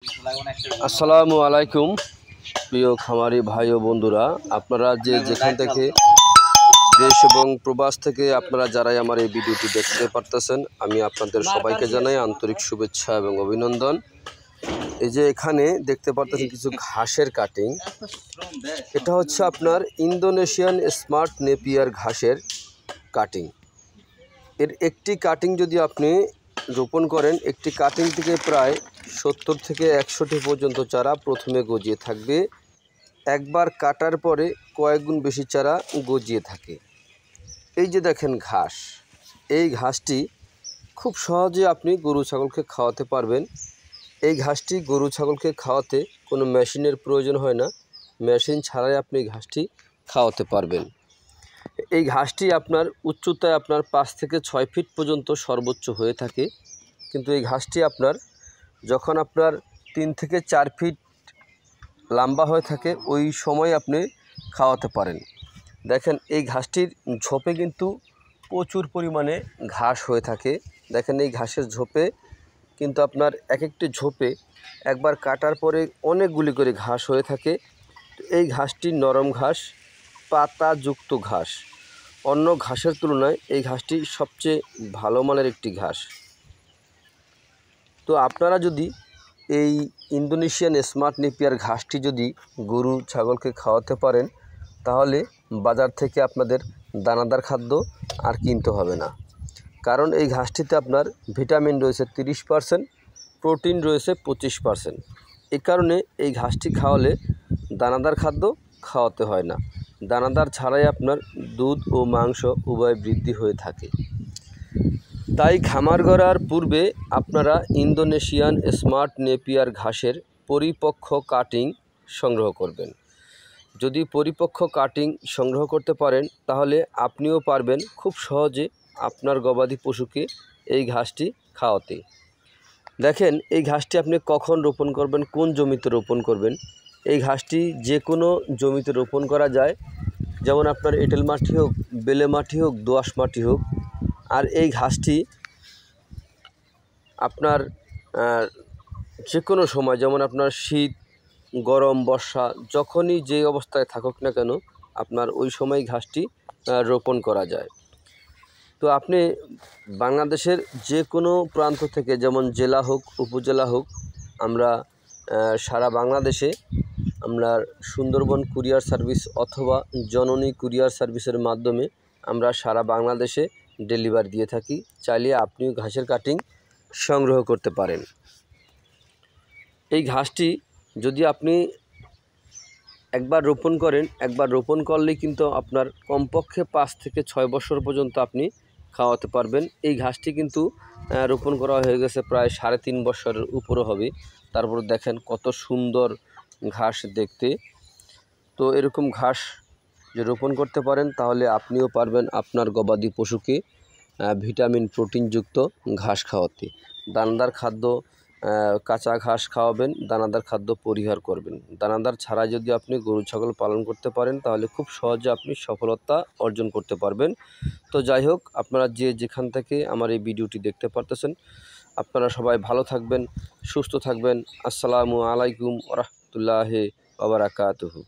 আসসালামু আলাইকুম প্রিয় খামারি ভাই ও বন্ধুরা, আপনারা যেখান থেকে দেশ এবং প্রবাস থেকে আপনারা যারাই আমার এই ভিডিওটি দেখতে পারতেছেন, আমি আপনাদের সবাইকে জানাই আন্তরিক শুভেচ্ছা এবং অভিনন্দন। এই যে এখানে দেখতে পারতেছেন কিছু ঘাসের কাটিং, এটা হচ্ছে আপনার ইন্দোনেশিয়ান স্মার্ট নেপিয়ার ঘাসের কাটিং। এর একটি কাটিং যদি আপনি রোপণ করেন, একটি কাটিং থেকে প্রায় 70 থেকে 100টি পর্যন্ত চারা প্রথমে গজিয়ে থাকবে। একবার কাটার পরে কয়েক গুণ বেশি চারা গজিয়ে থাকে। এই যে দেখেন ঘাস, এই ঘাসটি খুব সহজে আপনি গরু ছাগলকে খাওয়াতে পারবেন। এই ঘাসটি গরু ছাগলকে খাওয়াতে কোনো মেশিনের প্রয়োজন হয় না, মেশিন ছাড়াই আপনি ঘাসটি খাওয়াতে পারবেন। এই ঘাসটি আপনার উচ্চতায় আপনার 5 থেকে 6 ফিট পর্যন্ত সর্বোচ্চ হয়ে থাকে, কিন্তু এই ঘাসটি আপনার যখন আপনার 3 থেকে 4 ফিট লম্বা হয়ে থাকে ওই সময় আপনি খাওয়াতে পারেন। দেখেন এই ঘাসটির ঝোপে কিন্তু প্রচুর পরিমাণে ঘাস হয়ে থাকে। দেখেন এই ঘাসের ঝোপে কিন্তু আপনার এক একটি ঝোপে একবার কাটার পরে অনেকগুলি করে ঘাস হয়ে থাকে। এই ঘাসটি নরম ঘাস, পাতাযুক্ত ঘাস। অন্য ঘাসের তুলনায় এই ঘাসটি সবচেয়ে ভালো মানের একটি ঘাস। তো আপনারা যদি এই ইন্দোনেশিয়ান স্মার্ট নেপিয়ার ঘাসটি যদি গরু ছাগলকে খাওয়াতে পারেন, তাহলে বাজার থেকে আপনাদের দানাদার খাদ্য আর কিনতে হবে না। কারণ এই ঘাসটিতে আপনার ভিটামিন রয়েছে 30%, প্রোটিন রয়েছে 25%। এই কারণে এই ঘাসটি খাওয়ালে দানাদার খাদ্য খাওয়াতে হয় না। দানাদার ছাড়াই আপনার দুধ ও মাংস উভয় বৃদ্ধি হয়ে থাকে। তাই খামার গড়ার পূর্বে আপনারা ইন্দোনেশিয়ান স্মার্ট নেপিয়ার ঘাসের পরিপক্ক কাটিং সংগ্রহ করবেন। যদি পরিপক্ক কাটিং সংগ্রহ করতে পারেন, তাহলে আপনিও পারবেন খুব সহজে আপনার গবাদি পশুকে এই ঘাসটি খাওয়াতে। দেখেন এই ঘাসটি আপনি কখন রোপণ করবেন, কোন জমিতে রোপণ করবেন। এই ঘাসটি যে কোনো জমিতে রোপণ করা যায়, যেমন আপনার এঁটেল মাটি হোক, বেলে মাটি হোক, দোআঁশ মাটি হোক। আর এই ঘাসটি আপনার যে কোনো সময়, যেমন আপনার শীত, গরম, বর্ষা, যখনই যে অবস্থায় থাকুক না কেন, আপনার ওই সময় ঘাসটি রোপণ করা যায়। তো আপনি বাংলাদেশের যে কোনো প্রান্ত থেকে, যেমন জেলা হোক, উপজেলা হোক, আমরা সারা বাংলাদেশে আমরা সুন্দরবন কুরিয়ার সার্ভিস অথবা জননী কুরিয়ার সার্ভিসের মাধ্যমে আমরা সারা বাংলাদেশে ডেলিভারি দিয়ে থাকি। চাইলে আপনিও ঘাসের কাটিং সংগ্রহ করতে পারেন। এই ঘাসটি যদি আপনি একবার রোপণ করেন, একবার রোপণ করলেই কিন্তু আপনার কমপক্ষে 5 থেকে 6 বছর পর্যন্ত আপনি খাওয়াতে পারবেন। এই ঘাসটি কিন্তু রোপণ করা হয়ে গেছে প্রায় 3.5 বছরের উপরে হবে। তারপর দেখেন কত সুন্দর ঘাস দেখতে। তো এরকম ঘাস যে রোপণ করতে পারেন, তাহলে আপনিও পারবেন আপনার গবাদি পশুকে ভিটামিন প্রোটিনযুক্ত ঘাস খাওয়াতে। দানাদার খাদ্য, কাঁচা ঘাস খাওয়াবেন, দানাদার খাদ্য পরিহার করবেন। দানাদার ছাড়া যদি আপনি গরু ছাগল পালন করতে পারেন, তাহলে খুব সহজে আপনি সফলতা অর্জন করতে পারবেন। তো যাই হোক, আপনারা যেখান থেকে আমার এই ভিডিওটি দেখতে পারতেছেন, আপনারা সবাই ভালো থাকবেন, সুস্থ থাকবেন। আসসালামু আলাইকুম ওয়া রাহমাতুল্লাহি ওয়া বারাকাতুহু।